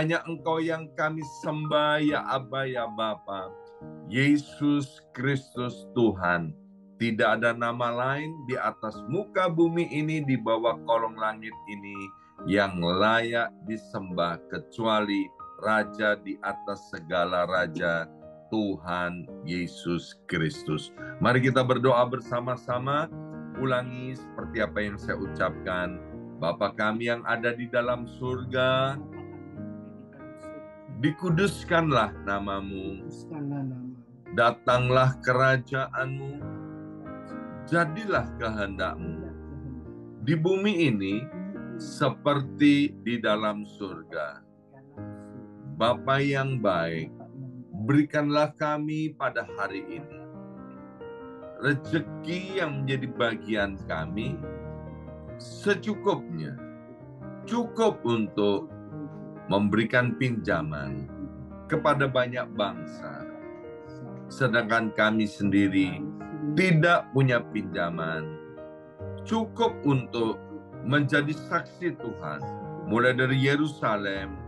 hanya Engkau yang kami sembah ya Aba ya Bapa. Yesus Kristus Tuhan. Tidak ada nama lain di atas muka bumi ini, di bawah kolong langit ini, yang layak disembah kecuali Raja di atas segala raja, Tuhan Yesus Kristus. Mari kita berdoa bersama-sama. Ulangi seperti apa yang saya ucapkan. Bapa kami yang ada di dalam surga, dikuduskanlah namamu, datanglah kerajaanmu, jadilah kehendakmu di bumi ini seperti di dalam surga. Bapa yang baik, berikanlah kami pada hari ini rezeki yang menjadi bagian kami secukupnya, cukup untuk memberikan pinjaman kepada banyak bangsa, sedangkan kami sendiri tidak punya pinjaman cukup untuk menjadi saksi Tuhan, mulai dari Yerusalem,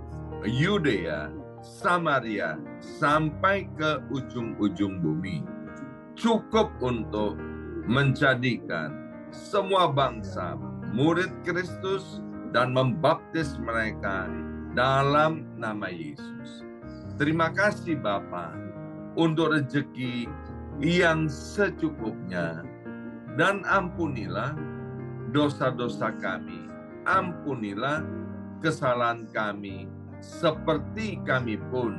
Yudea, Samaria, sampai ke ujung-ujung bumi. Cukup untuk menjadikan semua bangsa murid Kristus dan membaptis mereka dalam nama Yesus. Terima kasih Bapa untuk rezeki yang secukupnya, dan ampunilah dosa-dosa kami, ampunilah kesalahan kami, seperti kami pun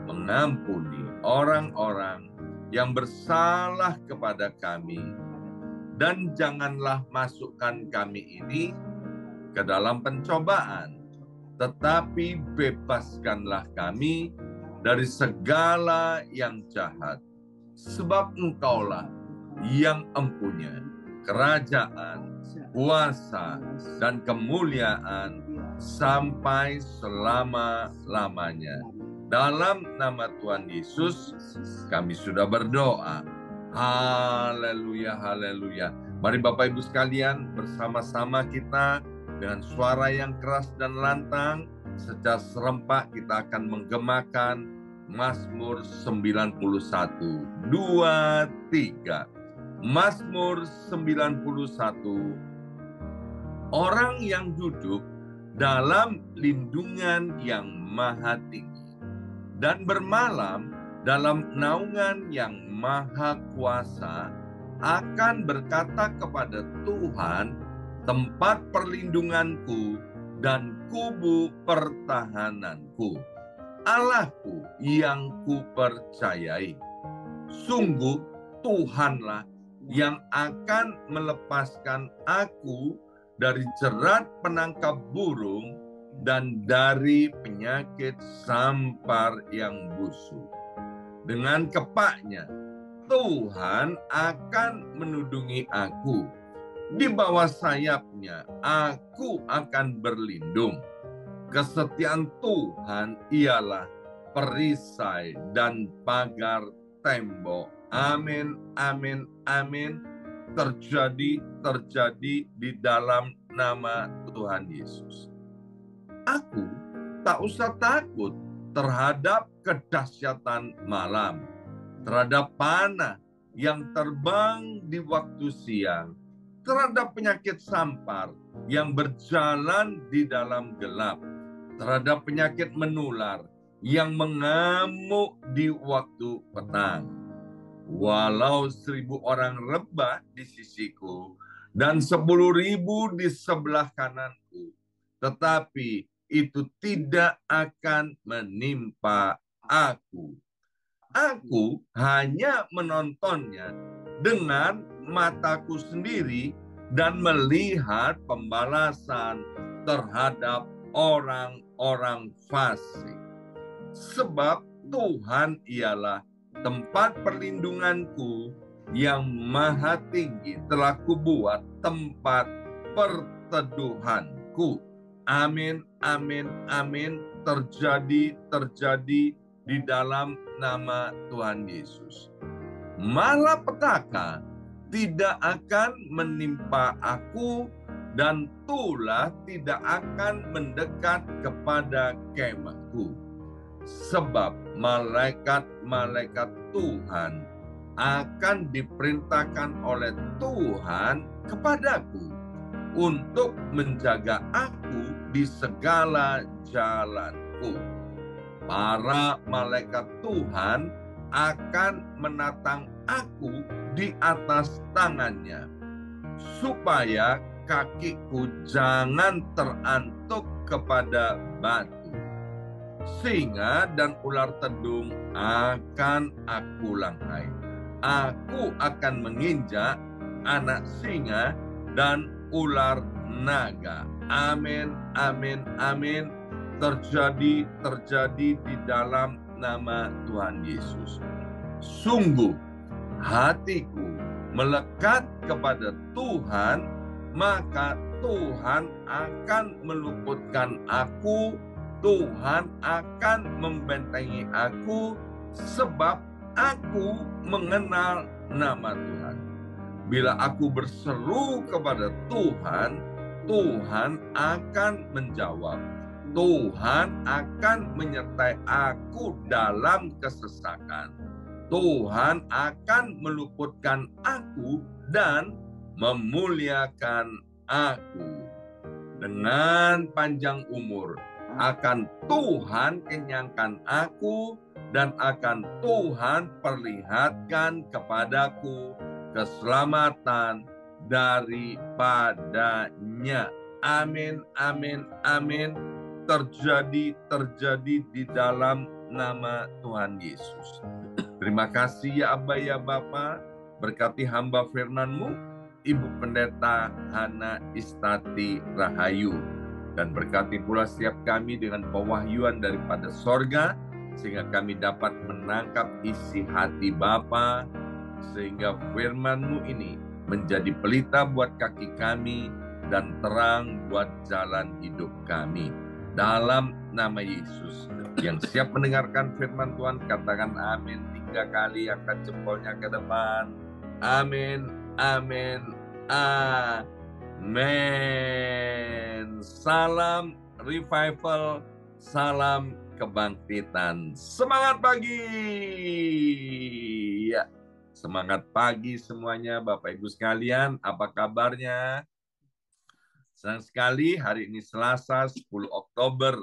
mengampuni orang-orang yang bersalah kepada kami. Dan janganlah masukkan kami ini ke dalam pencobaan, tetapi bebaskanlah kami dari segala yang jahat. Sebab Engkaulah yang empunya kerajaan, kuasa, dan kemuliaan sampai selama-lamanya. Dalam nama Tuhan Yesus, kami sudah berdoa. Haleluya, haleluya. Mari Bapak Ibu sekalian, bersama-sama kita dengan suara yang keras dan lantang, secara serempak kita akan menggemakan Mazmur 91. 2, 3. Mazmur 91. Orang yang duduk dalam lindungan yang maha tinggi dan bermalam dalam naungan yang maha kuasa akan berkata kepada Tuhan, tempat perlindunganku dan kubu pertahananku, Allahku yang kupercayai. Sungguh Tuhanlah yang akan melepaskan aku dari jerat penangkap burung dan dari penyakit sampar yang busuk. Dengan kepaknya, Tuhan akan menudungi aku. Di bawah sayapnya, aku akan berlindung. Kesetiaan Tuhan ialah perisai dan pagar tembok. Amin, amin, amin. Terjadi di dalam nama Tuhan Yesus. Aku tak usah takut terhadap kedahsyatan malam, terhadap panah yang terbang di waktu siang, terhadap penyakit sampar yang berjalan di dalam gelap, terhadap penyakit menular yang mengamuk di waktu petang. Walau 1.000 orang rebah di sisiku dan 10.000 di sebelah kananku, tetapi itu tidak akan menimpa aku. Aku hanya menontonnya dengan mataku sendiri dan melihat pembalasan terhadap orang-orang fasik. Sebab Tuhan ialah tempat perlindunganku yang maha tinggi, telah kubuat tempat perteduhanku. Amin, amin, amin. Terjadi di dalam nama Tuhan Yesus. Malapetaka tidak akan menimpa aku dan tulah tidak akan mendekat kepada kemahku. Sebab malaikat-malaikat Tuhan akan diperintahkan oleh Tuhan kepadaku untuk menjaga aku di segala jalanku. Para malaikat Tuhan akan menatang aku di atas tangannya, supaya kakiku jangan terantuk kepada batu. Singa dan ular tedung akan aku langkai. Aku akan menginjak anak singa dan ular naga. Amin, amin, amin. Terjadi di dalam nama Tuhan Yesus. Sungguh hatiku melekat kepada Tuhan, maka Tuhan akan meluputkan aku, Tuhan akan membentengi aku, sebab aku mengenal nama Tuhan. Bila aku berseru kepada Tuhan, Tuhan akan menjawab. Tuhan akan menyertai aku dalam kesesakan. Tuhan akan meluputkan aku dan memuliakan aku. Dengan panjang umur akan Tuhan kenyangkan aku, dan akan Tuhan perlihatkan kepadaku keselamatan daripadanya. Amin, amin, amin. Terjadi di dalam nama Tuhan Yesus. Terima kasih ya Abba ya Bapa, berkati hamba firman-Mu, Ibu Pendeta Hana Istati Rahayu, dan berkati pula setiap kami dengan pewahyuan daripada sorga, sehingga kami dapat menangkap isi hati Bapa, sehingga firman-Mu ini menjadi pelita buat kaki kami dan terang buat jalan hidup kami. Dalam nama Yesus, yang siap mendengarkan firman Tuhan, katakan amin 3 kali, angkat jempolnya ke depan. Amin, amin, amin. Salam revival, salam kebangkitan. Semangat pagi. Ya, semangat pagi semuanya Bapak Ibu sekalian, apa kabarnya? Senang sekali hari ini Selasa 10 Oktober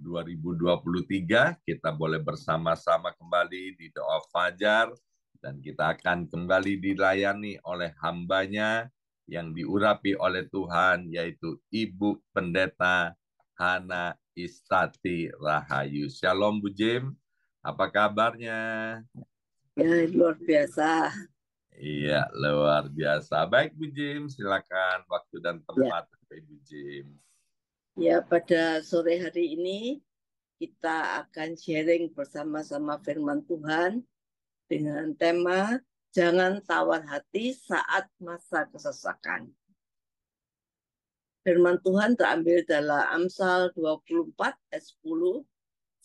2023 kita boleh bersama-sama kembali di doa fajar, dan kita akan kembali dilayani oleh hambanya yang diurapi oleh Tuhan, yaitu Ibu Pendeta Hana Istati Rahayu. Shalom Bu Jim, apa kabarnya? Ya, luar biasa. Iya, luar biasa. Baik Bu Jim, silakan waktu dan tempat Bu Jim. Ya, pada sore hari ini kita akan sharing bersama-sama firman Tuhan dengan tema jangan tawar hati saat masa kesesakan. Firman Tuhan terambil dalam Amsal 24 ayat 10.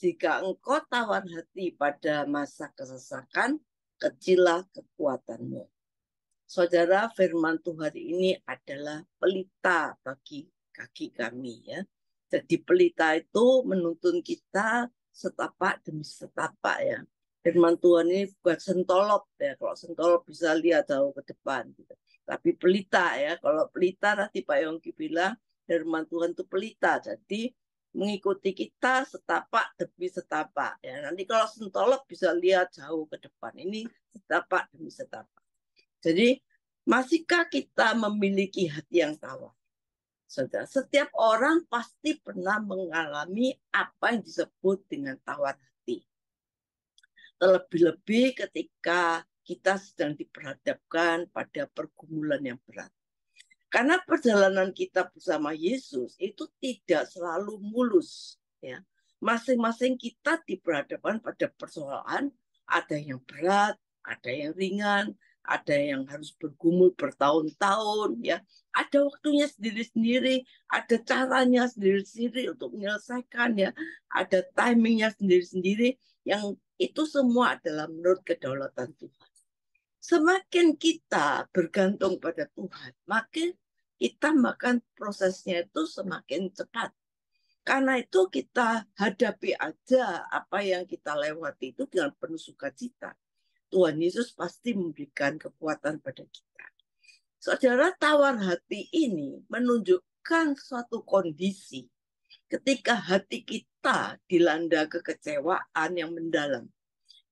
Jika engkau tawar hati pada masa kesesakan, kecillah kekuatanmu. Saudara, firman Tuhan ini adalah pelita bagi kaki kami ya. Jadi pelita itu menuntun kita setapak demi setapak ya. Firman Tuhan ini bukan sentolop ya. Kalau sentolop bisa lihat jauh ke depan gitu. Tapi pelita ya. Kalau pelita nanti Pak Yongki bilang firman Tuhan itu pelita. Jadi mengikuti kita setapak demi setapak ya. Nanti kalau sentolop bisa lihat jauh ke depan. Ini setapak demi setapak. Jadi, masihkah kita memiliki hati yang tawar? Saudara, setiap orang pasti pernah mengalami apa yang disebut dengan tawar hati. Terlebih-lebih ketika kita sedang diperhadapkan pada pergumulan yang berat. Karena perjalanan kita bersama Yesus itu tidak selalu mulus. Ya. Masing-masing kita diperhadapkan pada persoalan, ada yang berat, ada yang ringan, ada yang harus bergumul bertahun-tahun, ya. Ada waktunya sendiri-sendiri, ada caranya sendiri-sendiri untuk menyelesaikan, ya. Ada timingnya sendiri-sendiri, yang itu semua adalah menurut kedaulatan Tuhan. Semakin kita bergantung pada Tuhan, makin kita makan prosesnya itu semakin cepat. Karena itu kita hadapi aja apa yang kita lewati itu dengan penuh sukacita. Tuhan Yesus pasti memberikan kekuatan pada kita. Saudara, tawar hati ini menunjukkan suatu kondisi ketika hati kita dilanda kekecewaan yang mendalam.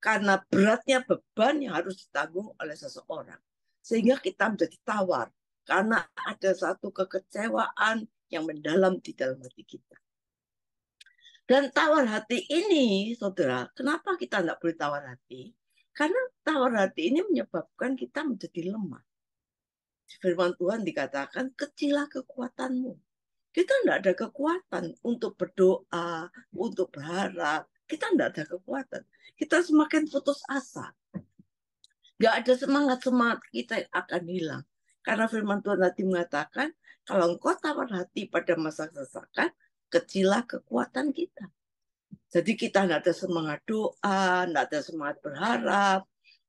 Karena beratnya beban yang harus ditanggung oleh seseorang. Sehingga kita menjadi tawar. Karena ada satu kekecewaan yang mendalam di dalam hati kita. Dan tawar hati ini, saudara, kenapa kita tidak boleh tawar hati? Karena tawar hati ini menyebabkan kita menjadi lemah. Firman Tuhan dikatakan, kecilah kekuatanmu. Kita tidak ada kekuatan untuk berdoa, untuk berharap. Kita tidak ada kekuatan. Kita semakin putus asa. Nggak ada semangat-semangat kita yang akan hilang. Karena firman Tuhan tadi mengatakan, kalau engkau tawar hati pada masa kesesakan, kecilah kekuatan kita. Jadi kita tidak ada semangat doa, tidak ada semangat berharap,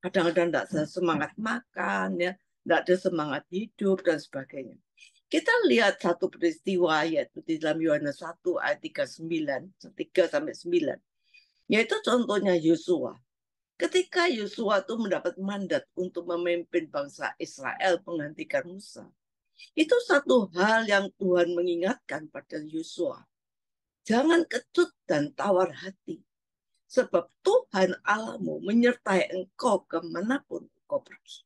kadang-kadang tidak ada semangat makan, ya, tidak ada semangat hidup, dan sebagainya. Kita lihat satu peristiwa, yaitu di dalam Yohanes 1 ayat 3-9, yaitu contohnya Yosua. Ketika Yosua itu mendapat mandat untuk memimpin bangsa Israel menggantikan Musa, itu satu hal yang Tuhan mengingatkan pada Yosua. Jangan kecut dan tawar hati. Sebab Tuhan Allahmu menyertai engkau kemanapun engkau pergi.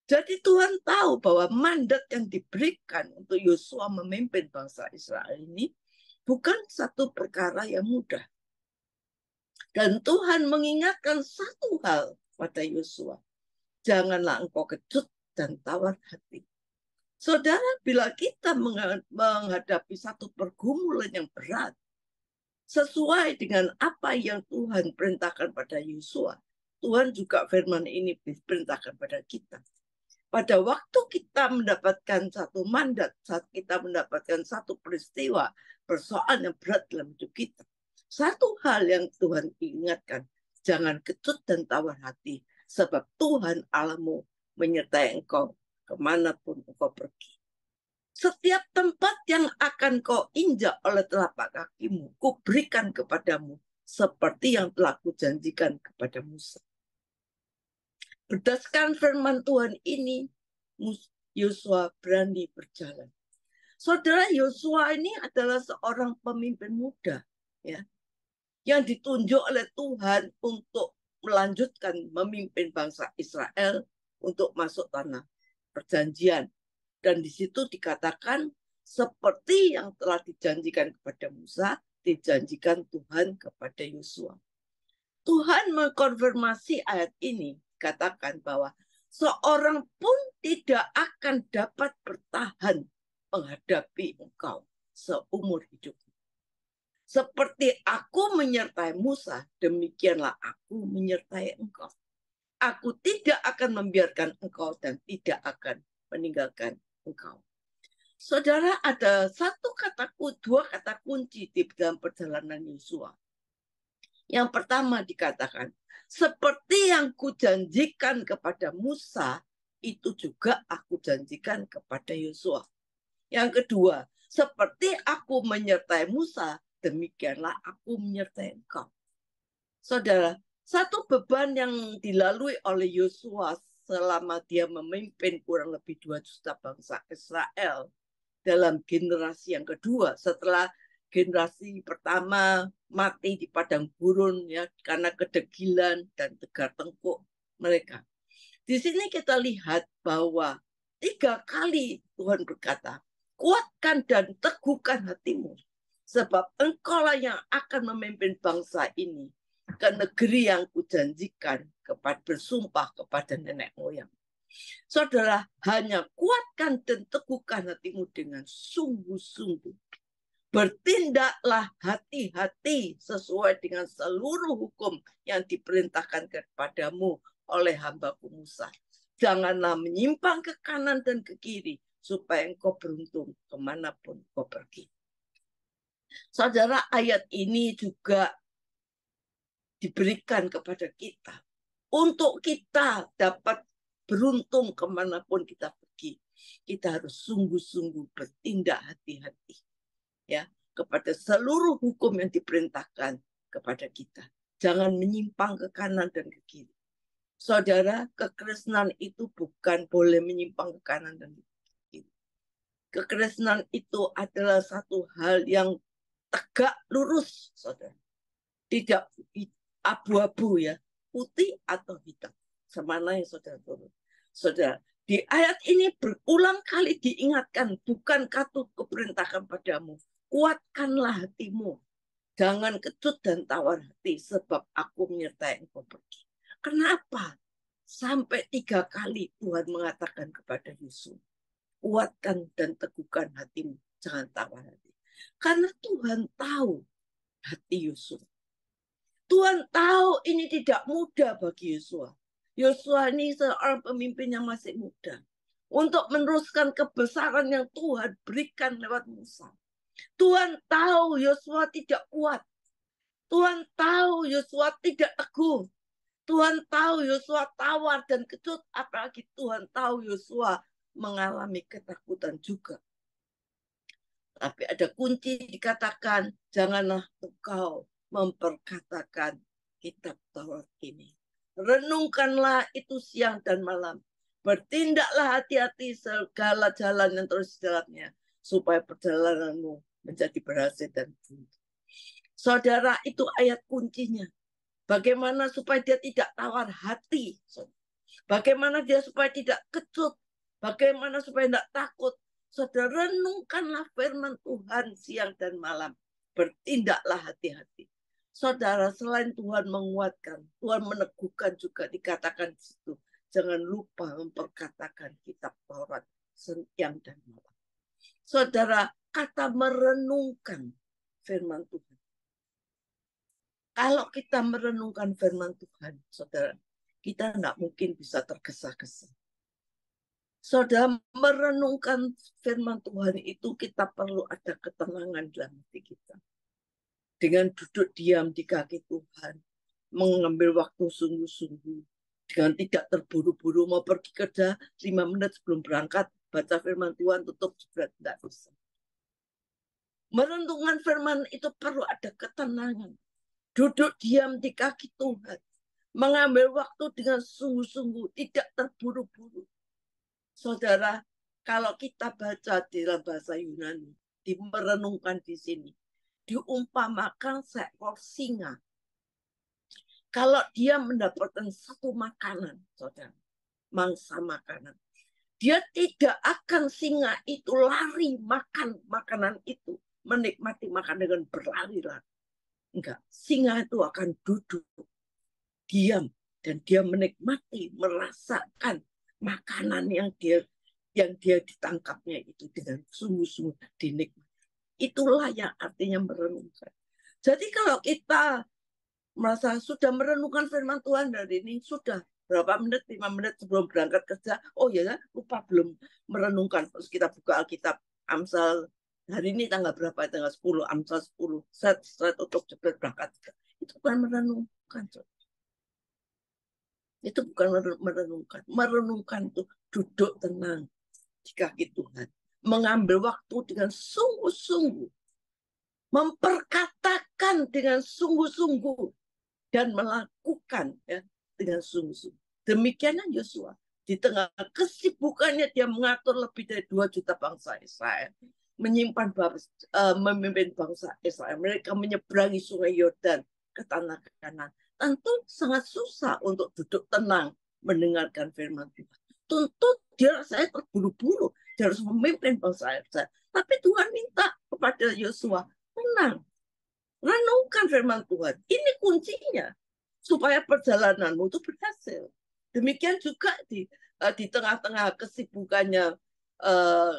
Jadi Tuhan tahu bahwa mandat yang diberikan untuk Yosua memimpin bangsa Israel ini bukan satu perkara yang mudah. Dan Tuhan mengingatkan satu hal pada Yosua. Janganlah engkau kecut dan tawar hati. Saudara, bila kita menghadapi satu pergumulan yang berat, sesuai dengan apa yang Tuhan perintahkan pada Yosua, Tuhan juga firman ini perintahkan pada kita. Pada waktu kita mendapatkan satu mandat, saat kita mendapatkan satu peristiwa, persoalan yang berat dalam hidup kita, satu hal yang Tuhan ingatkan, jangan kecut dan tawar hati, sebab Tuhan Allahmu menyertai engkau kemanapun engkau pergi. Setiap tempat yang akan kau injak oleh telapak kakimu, ku berikan kepadamu seperti yang telah kujanjikan kepada Musa. Berdasarkan firman Tuhan ini, Yosua berani berjalan. Saudara, Yosua ini adalah seorang pemimpin muda, ya, yang ditunjuk oleh Tuhan untuk melanjutkan memimpin bangsa Israel untuk masuk tanah perjanjian. Dan di situ dikatakan seperti yang telah dijanjikan kepada Musa, dijanjikan Tuhan kepada Yosua. Tuhan mengkonfirmasi ayat ini, katakan bahwa seorang pun tidak akan dapat bertahan menghadapi engkau seumur hidupmu. Seperti aku menyertai Musa, demikianlah aku menyertai engkau. Aku tidak akan membiarkan engkau dan tidak akan meninggalkan engkau. Saudara, ada dua kata kunci di dalam perjalanan Yosua. Yang pertama dikatakan, seperti yang kujanjikan kepada Musa, itu juga aku janjikan kepada Yosua. Yang kedua, seperti aku menyertai Musa, demikianlah aku menyertai engkau. Saudara, satu beban yang dilalui oleh Yosua selama dia memimpin kurang lebih 2 juta bangsa Israel dalam generasi yang kedua, setelah generasi pertama mati di padang gurun, ya, karena kedegilan dan tegar tengkuk mereka. Di sini kita lihat bahwa 3 kali Tuhan berkata, kuatkan dan teguhkan hatimu, sebab engkaulah yang akan memimpin bangsa ini ke negeri yang kujanjikan bersumpah kepada nenek moyang. Saudara, hanya kuatkan dan teguhkan hatimu dengan sungguh-sungguh. Bertindaklah hati-hati sesuai dengan seluruh hukum yang diperintahkan kepadamu oleh hamba-Ku Musa. Janganlah menyimpang ke kanan dan ke kiri, supaya engkau beruntung kemanapun engkau pergi. Saudara, ayat ini juga diberikan kepada kita untuk kita dapat beruntung kemanapun kita pergi. Kita harus sungguh-sungguh bertindak hati-hati ya kepada seluruh hukum yang diperintahkan kepada kita. Jangan menyimpang ke kanan dan ke kiri. Saudara, kekristenan itu bukan boleh menyimpang ke kanan dan ke kiri. Kekristenan itu adalah satu hal yang tegak lurus, saudara. Tidak abu-abu ya, putih atau hitam. Semana yang saudara turun. Saudara, di ayat ini berulang kali diingatkan, bukan kata keperintahkan padamu, kuatkanlah hatimu. Jangan kecut dan tawar hati, sebab aku menyertai engkau pergi. Kenapa? Sampai 3 kali Tuhan mengatakan kepada Yusuf, kuatkan dan teguhkan hatimu, jangan tawar hati. Karena Tuhan tahu hati Yusuf. Tuhan tahu ini tidak mudah bagi Yosua. Yosua ini seorang pemimpin yang masih muda. Untuk meneruskan kebesaran yang Tuhan berikan lewat Musa. Tuhan tahu Yosua tidak kuat. Tuhan tahu Yosua tidak teguh. Tuhan tahu Yosua tawar dan kecut. Apalagi Tuhan tahu Yosua mengalami ketakutan juga. Tapi ada kunci dikatakan, janganlah engkau memperkatakan kitab Taurat ini. Renungkanlah itu siang dan malam. Bertindaklah hati-hati segala jalan yang terus di dalamnya, supaya perjalananmu menjadi berhasil dan buntu. Saudara, itu ayat kuncinya. Bagaimana supaya dia tidak tawar hati. Bagaimana dia supaya tidak kecut. Bagaimana supaya tidak takut. Saudara, renungkanlah firman Tuhan siang dan malam. Bertindaklah hati-hati. Saudara, selain Tuhan menguatkan, Tuhan meneguhkan juga dikatakan di situ. Jangan lupa memperkatakan kitab Taurat siang dan malam. Saudara, kata merenungkan firman Tuhan. Kalau kita merenungkan firman Tuhan, saudara, kita nggak mungkin bisa tergesa-gesa. Saudara, merenungkan firman Tuhan itu kita perlu ada ketenangan dalam hati kita. Dengan duduk diam di kaki Tuhan, mengambil waktu sungguh-sungguh, dengan tidak terburu-buru mau pergi kerja 5 menit sebelum berangkat, baca firman Tuhan, tutup juga tidak bisa. Merenungkan firman itu perlu ada ketenangan. Duduk diam di kaki Tuhan, mengambil waktu dengan sungguh-sungguh, tidak terburu-buru. Saudara, kalau kita baca di dalam bahasa Yunani, merenungkan di sini, diumpamakan seekor singa. Kalau dia mendapatkan satu makanan, saudara, mangsa makanan, dia tidak akan singa itu lari makan makanan itu, menikmati makan dengan berlari-lari. Enggak, singa itu akan duduk, diam, dan dia menikmati, merasakan makanan yang dia ditangkapnya itu dengan sungguh-sungguh dinikmati. Itulah yang artinya merenungkan. Jadi kalau kita merasa sudah merenungkan firman Tuhan dari ini, sudah berapa menit, 5 menit sebelum berangkat kerja, oh ya lupa belum merenungkan. Terus kita buka Alkitab, Amsal, hari ini tanggal berapa? Tanggal 10, Amsal 10, set untuk cepat berangkat. Itu bukan merenungkan. Itu bukan merenungkan. Merenungkan itu duduk tenang di kaki Tuhan. Mengambil waktu dengan sungguh-sungguh. Memperkatakan dengan sungguh-sungguh. Dan melakukan ya, dengan sungguh-sungguh. Demikianlah Yosua. Di tengah kesibukannya dia mengatur lebih dari 2 juta bangsa Israel. Memimpin bangsa Israel. Mereka menyeberangi sungai Yordan ke tanah Kanaan. Tentu sangat susah untuk duduk tenang mendengarkan firman Tuhan. Tentu dia rasanya terburu-buru. Dia harus memimpin bangsa Israel. Tapi Tuhan minta kepada Yosua, tenang. Renungkan firman Tuhan. Ini kuncinya. Supaya perjalananmu itu berhasil. Demikian juga di tengah-tengah kesibukannya,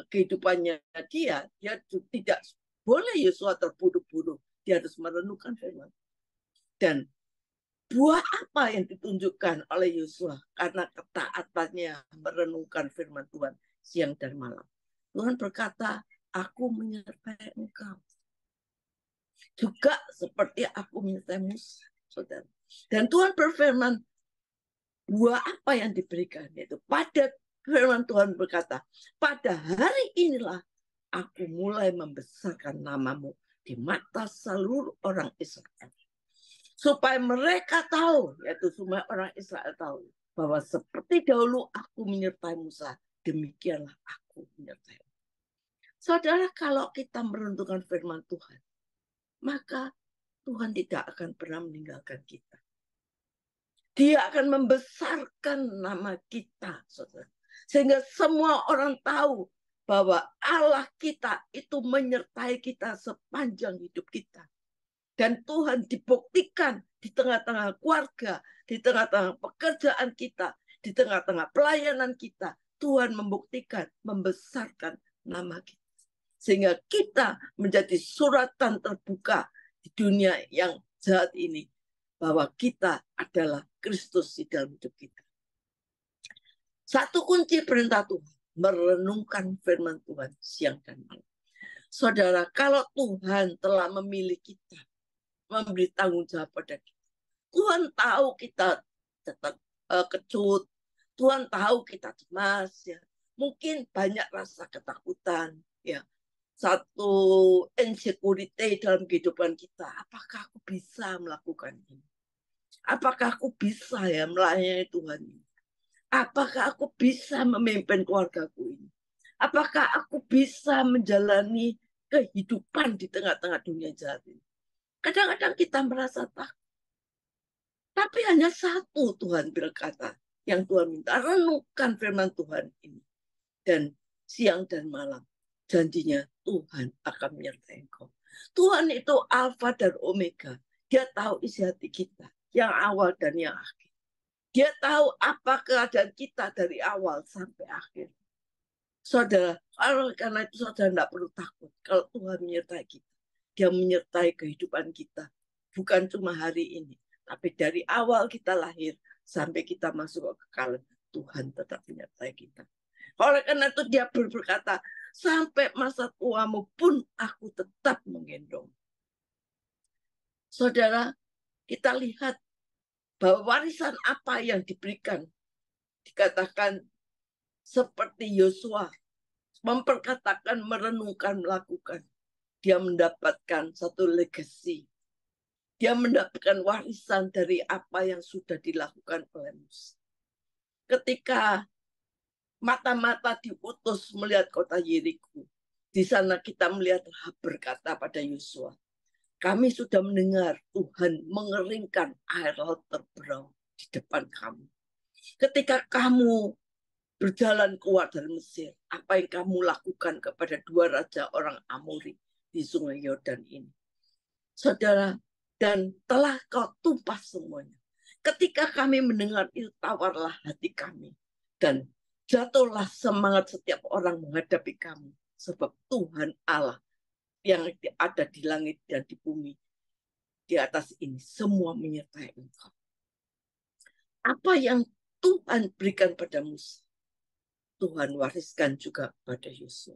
kehidupannya dia tidak boleh Yosua terburu-buru. Dia harus merenungkan firman. Dan buah apa yang ditunjukkan oleh Yosua karena ketaatannya merenungkan firman Tuhan siang dan malam. Tuhan berkata, aku menyertai engkau. Juga seperti aku menyertai Musa, saudara. Dan Tuhan berfirman, buah apa yang diberikan? Yaitu pada Firman Tuhan berkata, pada hari inilah aku mulai membesarkan namamu di mata seluruh orang Israel. Supaya mereka tahu, yaitu semua orang Israel tahu, bahwa seperti dahulu aku menyertai Musa, demikianlah aku menyertai. Saudara, kalau kita meruntuhkan firman Tuhan, maka Tuhan tidak akan pernah meninggalkan kita. Dia akan membesarkan nama kita, saudara. Sehingga semua orang tahu bahwa Allah kita itu menyertai kita sepanjang hidup kita. Dan Tuhan dibuktikan di tengah-tengah keluarga, di tengah-tengah pekerjaan kita, di tengah-tengah pelayanan kita. Tuhan membuktikan, membesarkan nama kita. Sehingga kita menjadi suratan terbuka di dunia yang jahat ini. Bahwa kita adalah Kristus di dalam hidup kita. Satu kunci perintah Tuhan, merenungkan firman Tuhan siang dan malam. Saudara, kalau Tuhan telah memilih kita, memberi tanggung jawab pada kita, Tuhan tahu kita tetap kecut, Tuhan tahu kita cemas, ya. Mungkin banyak rasa ketakutan, ya. Satu insecurity dalam kehidupan kita. Apakah aku bisa melakukan ini? Apakah aku bisa ya melayani Tuhan ini? Apakah aku bisa memimpin keluargaku ini? Apakah aku bisa menjalani kehidupan di tengah-tengah dunia jahat ini? Kadang-kadang kita merasa takut. Tapi hanya satu Tuhan berkata, yang Tuhan minta, renungkan firman Tuhan ini. Dan siang dan malam, janjinya Tuhan akan menyertai engkau. Tuhan itu Alfa dan Omega. Dia tahu isi hati kita, yang awal dan yang akhir. Dia tahu apa keadaan kita dari awal sampai akhir. Saudara, karena itu saudara tidak perlu takut kalau Tuhan menyertai kita. Dia menyertai kehidupan kita. Bukan cuma hari ini, tapi dari awal kita lahir sampai kita masuk ke kekalahan, Tuhan tetap menyertai kita. Oleh karena itu dia berkata, sampai masa tuamu pun aku tetap menggendong. Saudara, kita lihat bahwa warisan apa yang diberikan, dikatakan seperti Yosua, memperkatakan, merenungkan, melakukan. Dia mendapatkan satu legacy. Dia mendapatkan warisan dari apa yang sudah dilakukan oleh Musa. Ketika mata-mata diutus melihat kota Yeriko, di sana kita melihat Rahab berkata pada Yosua, kami sudah mendengar Tuhan mengeringkan air laut terberau di depan kamu. Ketika kamu berjalan keluar dari Mesir, apa yang kamu lakukan kepada dua raja orang Amori di sungai Yordan ini? Saudara, dan telah kau tumpas semuanya. Ketika kami mendengar itu, tawarlah hati kami. Dan jatuhlah semangat setiap orang menghadapi kami. Sebab Tuhan Allah yang ada di langit dan di bumi, di atas ini, semua menyertai engkau. Apa yang Tuhan berikan pada Musa, Tuhan wariskan juga pada Yosua.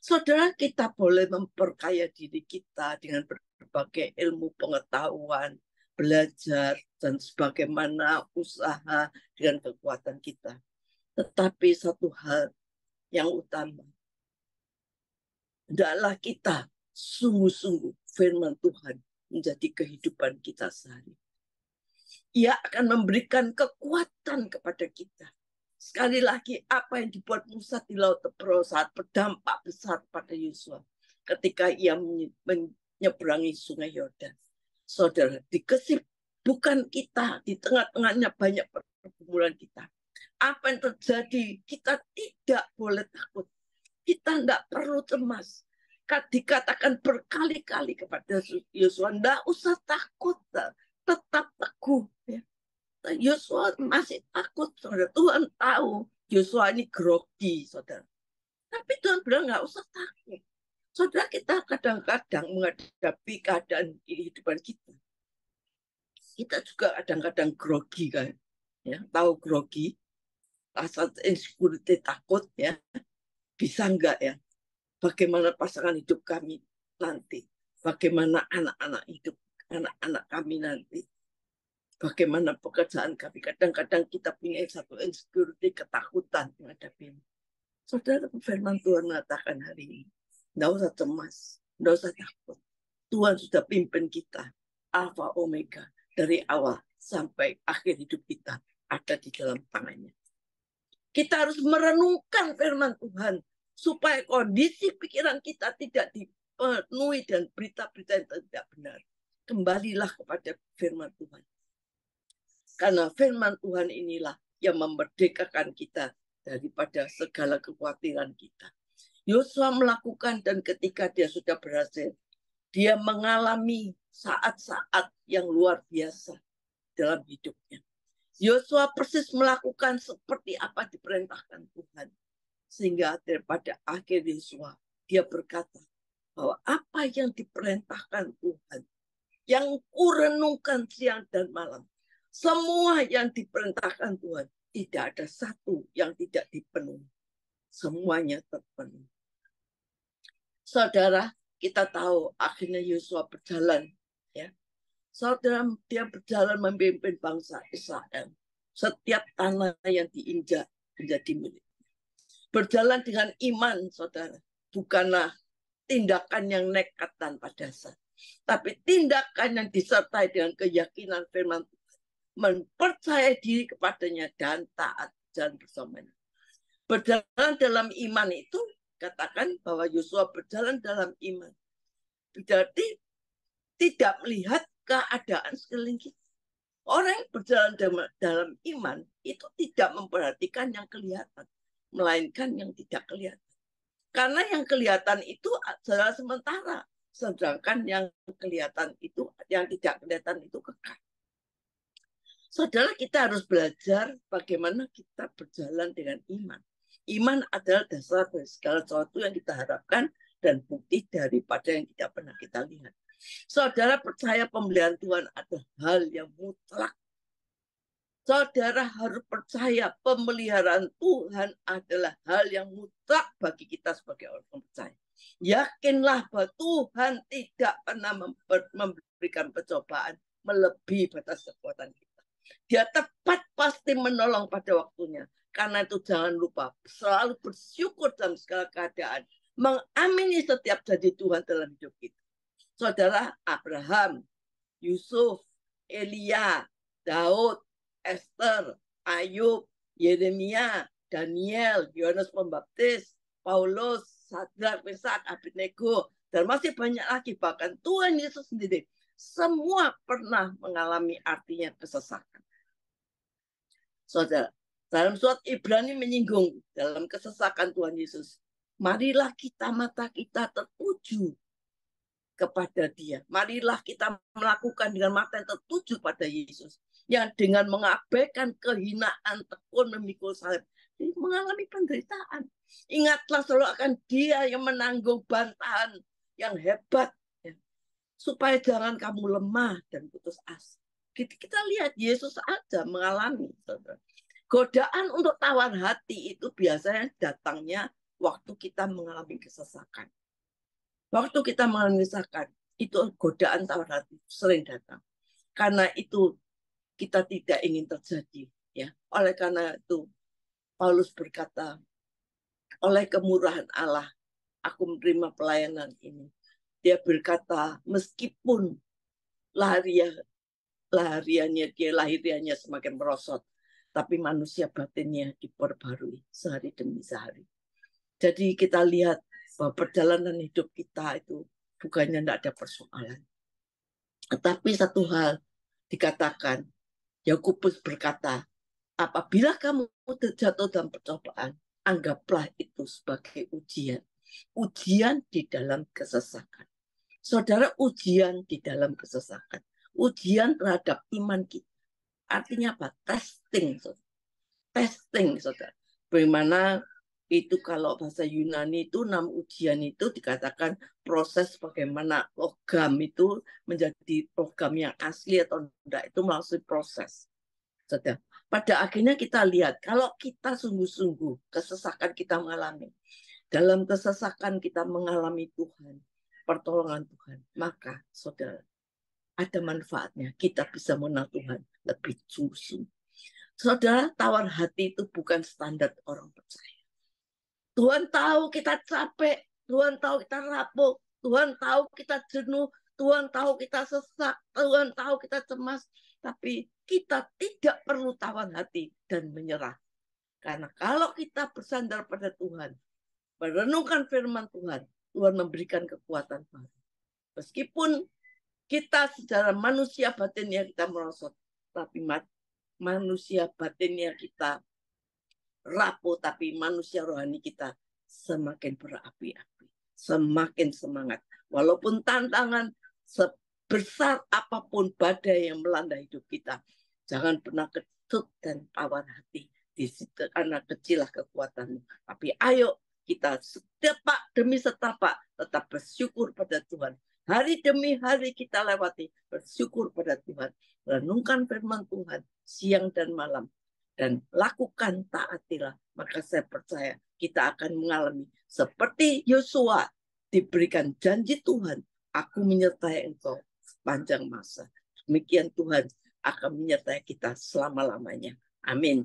Saudara, kita boleh memperkaya diri kita dengan berbagai ilmu pengetahuan, belajar, dan sebagaimana usaha dengan kekuatan kita. Tetapi satu hal yang utama, hendaklah kita sungguh-sungguh firman Tuhan menjadi kehidupan kita sehari. Ia akan memberikan kekuatan kepada kita. Sekali lagi, apa yang dibuat Musa di Laut Teberau saat berdampak besar pada Yosua ketika ia menyeberangi sungai Yordan. Saudara, di kesibukan kita, di tengah-tengahnya banyak pergumulan kita. Apa yang terjadi, kita tidak boleh takut. Kita tidak perlu cemas. Dikatakan berkali-kali kepada Yosua, tidak usah takut, tetap teguh. Yosua masih takut, saudara. Tuhan tahu Yosua ini grogi, saudara. Tapi Tuhan bilang nggak usah takut. Saudara, kita kadang-kadang menghadapi keadaan kehidupan kita. Kita juga kadang-kadang grogi, kan? Ya, tahu grogi, rasa insecurity, takut, ya. Bisa nggak ya? Bagaimana pasangan hidup kami nanti? Bagaimana anak-anak hidup anak-anak kami nanti? bagaimana pekerjaan kami. Kadang-kadang kita punya satu insecurity, ketakutan menghadapi. Saudara, firman Tuhan mengatakan hari ini, tidak usah cemas, tidak usah takut. Tuhan sudah pimpin kita, Alfa Omega, dari awal sampai akhir hidup kita ada di dalam tangannya. Kita harus merenungkan firman Tuhan, supaya kondisi pikiran kita tidak dipenuhi dan berita-berita yang tidak benar. Kembalilah kepada firman Tuhan. Karena firman Tuhan inilah yang memerdekakan kita daripada segala kekhawatiran kita. Yosua melakukan, dan ketika dia sudah berhasil, dia mengalami saat-saat yang luar biasa dalam hidupnya. Yosua persis melakukan seperti apa diperintahkan Tuhan. Sehingga daripada akhir Yosua, dia berkata bahwa apa yang diperintahkan Tuhan, yang kurenungkan siang dan malam, semua yang diperintahkan Tuhan, tidak ada satu yang tidak dipenuhi. Semuanya terpenuhi. Saudara, kita tahu akhirnya Yosua berjalan, ya. Saudara, dia berjalan memimpin bangsa Israel. Setiap tanah yang diinjak menjadi milik. Berjalan dengan iman, saudara. Bukanlah tindakan yang nekat tanpa dasar. Tapi tindakan yang disertai dengan keyakinan firman Tuhan. Mempercayai diri kepadanya dan taat jalan bersamanya. Berjalan dalam iman itu, katakan bahwa Yosua berjalan dalam iman. Berarti tidak melihat keadaan sekeliling kita. Orang yang berjalan dalam iman itu tidak memperhatikan yang kelihatan, melainkan yang tidak kelihatan. Karena yang kelihatan itu adalah sementara, sedangkan yang kelihatan itu, yang tidak kelihatan itu kekal. Saudara, kita harus belajar bagaimana kita berjalan dengan iman. Iman adalah dasar dari segala sesuatu yang kita harapkan dan bukti daripada yang tidak pernah kita lihat. Saudara percaya pembelian Tuhan adalah hal yang mutlak. Saudara harus percaya pemeliharaan Tuhan adalah hal yang mutlak bagi kita sebagai orang percaya. Yakinlah bahwa Tuhan tidak pernah memberikan percobaan melebihi batas kekuatan kita. Dia tepat pasti menolong pada waktunya. Karena itu jangan lupa selalu bersyukur dalam segala keadaan. Mengamini setiap janji Tuhan dalam hidup kita. Saudara, Abraham, Yusuf, Elia, Daud, Esther, Ayub, Yeremia, Daniel, Yohanes Pembaptis, Paulus, Sadrak, Mesak, Abednego, dan masih banyak lagi. Bahkan Tuhan Yesus sendiri, semua pernah mengalami artinya kesesakan. Saudara, dalam surat Ibrani menyinggung dalam kesesakan Tuhan Yesus. Marilah mata kita tertuju kepada Dia. Marilah kita melakukan dengan mata yang tertuju pada Yesus. Yang dengan mengabaikan kehinaan, tekun, memikul salib, mengalami penderitaan. Ingatlah selalu akan Dia yang menanggung bantahan yang hebat. Ya. Supaya jangan kamu lemah dan putus asa. Kita lihat Yesus aja mengalami. Saudara. Godaan untuk tawar hati itu biasanya datangnya waktu kita mengalami kesesakan. Waktu kita mengisahkan, itu godaan tawar hati sering datang. Karena itu kita tidak ingin terjadi. Ya. Oleh karena itu, Paulus berkata, oleh kemurahan Allah, aku menerima pelayanan ini. Dia berkata, meskipun lahiriannya semakin merosot, tapi manusia batinnya diperbarui sehari demi sehari. Jadi kita lihat bahwa perjalanan hidup kita itu bukannya tidak ada persoalan. Tetapi satu hal dikatakan, Yakobus berkata, apabila kamu terjatuh dalam percobaan, anggaplah itu sebagai ujian. Ujian di dalam kesesakan. Saudara, ujian di dalam kesesakan. Ujian terhadap iman kita. Artinya apa? Testing. Saudara. Testing, saudara. Bagaimana itu kalau bahasa Yunani itu 6 ujian itu dikatakan proses bagaimana logam itu menjadi logam yang asli atau tidak, itu melalui proses. Saudara. Pada akhirnya kita lihat kalau kita sungguh-sungguh kesesakan kita mengalami, dalam kesesakan kita mengalami Tuhan, pertolongan Tuhan, maka saudara, ada manfaatnya. Kita bisa mengenal Tuhan lebih sungguh-sungguh. Saudara, tawar hati itu bukan standar orang percaya. Tuhan tahu kita capek, Tuhan tahu kita rapuh, Tuhan tahu kita jenuh, Tuhan tahu kita sesak, Tuhan tahu kita cemas. Tapi kita tidak perlu tawar hati dan menyerah. Karena kalau kita bersandar pada Tuhan, merenungkan firman Tuhan, Tuhan memberikan kekuatan baru. Meskipun kita secara manusia batinnya kita merosot, tapi manusia batinnya kita rapuh, tapi manusia rohani kita semakin berapi-api, semakin semangat. Walaupun tantangan sebesar apapun badai yang melanda hidup kita, jangan pernah kecut dan tawar hati. Di situ karena kecilah kekuatanmu. Tapi ayo kita setapak demi setapak tetap bersyukur pada Tuhan. Hari demi hari kita lewati bersyukur pada Tuhan. Renungkan firman Tuhan siang dan malam. Dan lakukan taatilah. Maka saya percaya kita akan mengalami seperti Yosua diberikan janji Tuhan. Aku menyertai engkau sepanjang masa. Demikian Tuhan akan menyertai kita selama-lamanya. Amin.